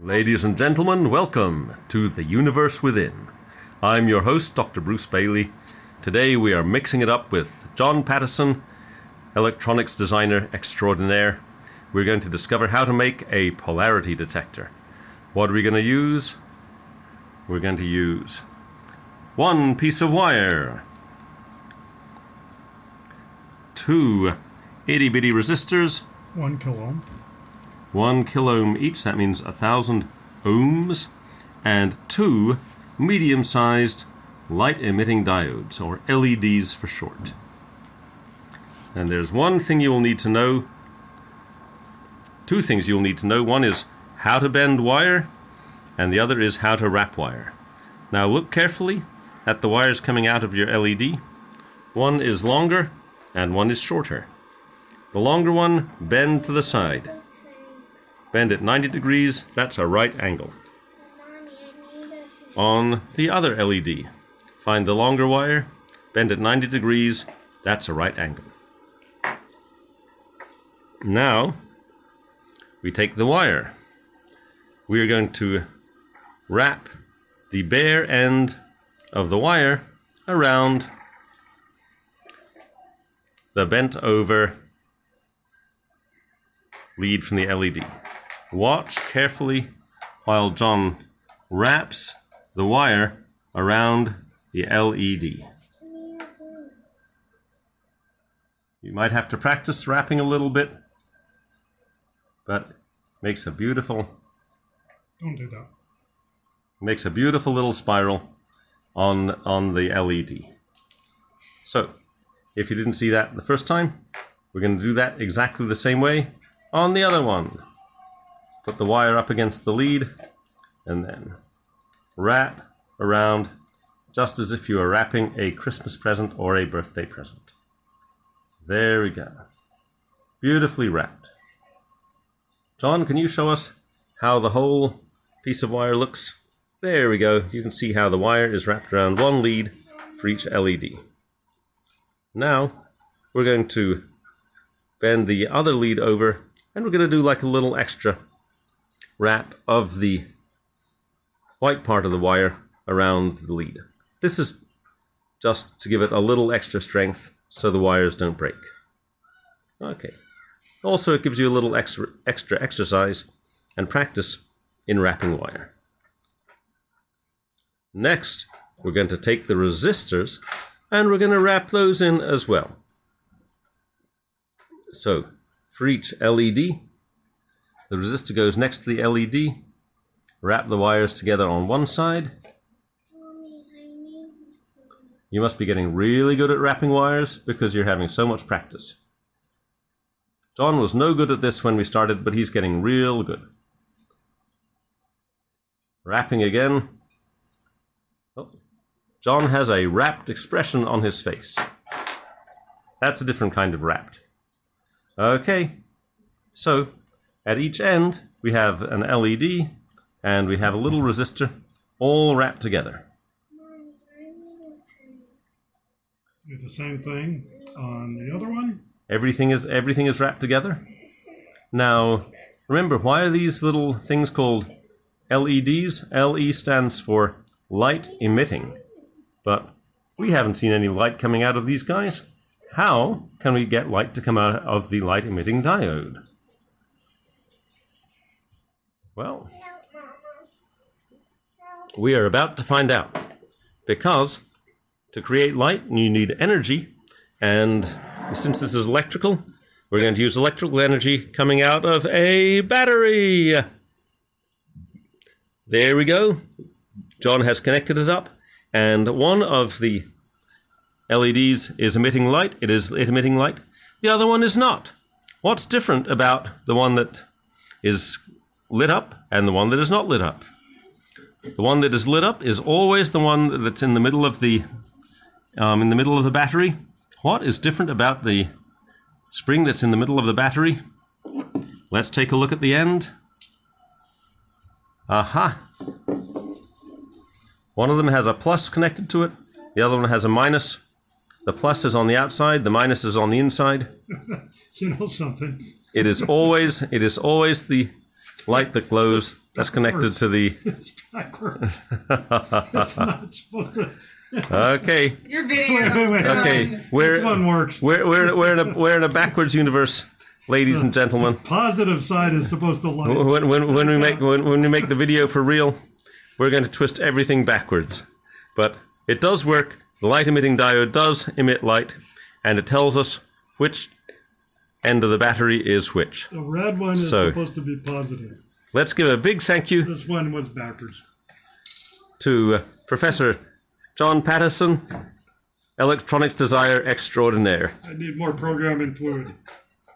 Ladies and gentlemen, welcome to The Universe Within. I'm your host, Dr. Bruce Bailey. Today we are mixing it up with John Pattison, electronics designer extraordinaire. We're going to discover how to make a polarity detector. What are we going to use? We're going to use one piece of wire, two itty-bitty resistors, 1 kilo. 1 kilo ohm each, that means 1,000 ohms, and two medium-sized light-emitting diodes, or LEDs for short. And there's one thing you will need to know, two things you'll need to know. One is how to bend wire, and the other is how to wrap wire. Now look carefully at the wires coming out of your LED. One is longer, and one is shorter. The longer one, bend to the side. Bend it 90 degrees, that's a right angle. On the other LED, find the longer wire, bend it 90 degrees, that's a right angle. Now, we take the wire. We are going to wrap the bare end of the wire around the bent over lead from the LED. Watch carefully while John wraps the wire around the LED. You might have to practice wrapping a little bit, but makes a beautiful Don't do that. makes a beautiful little spiral on the LED. So, if you didn't see that the first time, we're going to do that exactly the same way on the other one. Put the wire up against the lead and then wrap around just as if you were wrapping a Christmas present or a birthday present. There we go. Beautifully wrapped. John, can you show us how the whole piece of wire looks? There we go. You can see how the wire is wrapped around one lead for each LED. Now, we're going to bend the other lead over, and we're going to do like a little extra wrap of the white part of the wire around the lead. This is just to give it a little extra strength so the wires don't break. Okay. Also, it gives you a little extra exercise and practice in wrapping wire. Next, we're going to take the resistors and we're going to wrap those in as well. So, for each LED, the resistor goes next to the LED. Wrap the wires together on one side. You must be getting really good at wrapping wires because you're having so much practice. John was no good at this when we started, but he's getting real good. Wrapping again. Oh, John has a wrapped expression on his face. That's a different kind of wrapped. Okay, so at each end we have an LED and we have a little resistor all wrapped together. Do the same thing on the other one. Everything is wrapped together. Now, remember, why are these little things called LEDs? LE stands for light emitting, but we haven't seen any light coming out of these guys. How can we get light to come out of the light emitting diode? Well, we are about to find out, because to create light you need energy, and since this is electrical, we're going to use electrical energy coming out of a battery. There we go. John has connected it up, and one of the LEDs is emitting light. It is emitting light. The other one is not. What's different about the one that is lit up and the one that is not lit up? The one that is lit up is always the one that's in the middle of the battery. What is different about the spring that's in the middle of the battery? Let's take a look at the end. Aha! One of them has a plus connected to it. The other one has a minus. The plus is on the outside. The minus is on the inside. You know something. It is always the light that glows. That's connected to the... It's backwards. It's not supposed to. Okay. Your video. Wait. Okay. This one works. We're in a backwards universe, ladies and gentlemen. Positive side is supposed to light. When we make the video for real, we're going to twist everything backwards. But it does work. The light emitting diode does emit light, and it tells us which end of the battery is which. The red one is So- supposed to be positive. Let's give a big thank you This one was backwards. to Professor John Pattison, Electronics Desire Extraordinaire. I need more programming fluid.